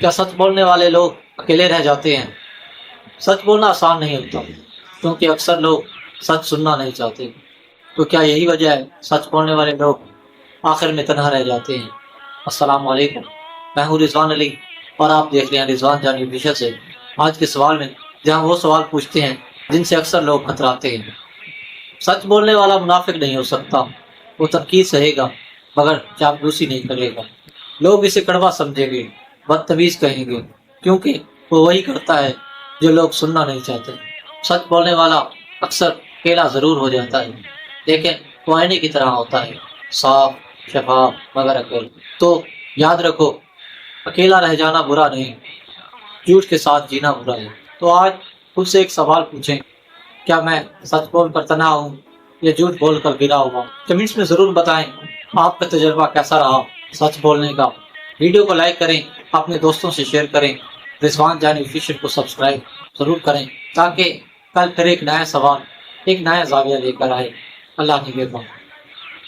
کیا سچ بولنے والے لوگ اکیلے رہ جاتے ہیں؟ سچ بولنا آسان نہیں ہوتا کیونکہ اکثر لوگ سچ سننا نہیں چاہتے۔ تو کیا یہی وجہ ہے سچ بولنے والے لوگ آخر میں تنہا رہ جاتے ہیں؟ السلام علیکم، میں ہوں رضوان علی اور آپ دیکھ رہے ہیں رضوان جانی آفیشل سے۔ آج کے سوال میں جہاں وہ سوال پوچھتے ہیں جن سے اکثر لوگ کتراتے ہیں۔ سچ بولنے والا منافق نہیں ہو سکتا، وہ تنقید سہے گا مگر چاپلوسی نہیں کرے گا۔ لوگ اسے کڑوا سمجھیں گے، بدتمیز کہیں گے، کیونکہ وہ وہی کرتا ہے جو لوگ سننا نہیں چاہتے۔ سچ بولنے والا اکثر اکیلا ضرور ہو جاتا ہے لیکن وہ آئینے کی طرح ہوتا ہے، صاف شفاف مگر اکیلا۔ تو یاد رکھو، اکیلا رہ جانا برا نہیں، جھوٹ کے ساتھ جینا برا ہے۔ تو آج خود سے ایک سوال پوچھیں، کیا میں سچ بول کر تنہا ہوں یا جھوٹ بول کر گرا ہوا؟ کمنٹس میں ضرور بتائیں آپ کا تجربہ کیسا رہا سچ بولنے کا۔ ویڈیو کو لائک کریں، اپنے دوستوں سے شیئر کریں، رضوان جانی آفیشل کو سبسکرائب ضرور کریں تاکہ کل پھر ایک نیا سوال، ایک نیا زاویہ لے کر آئے۔ اللہ نگہبان۔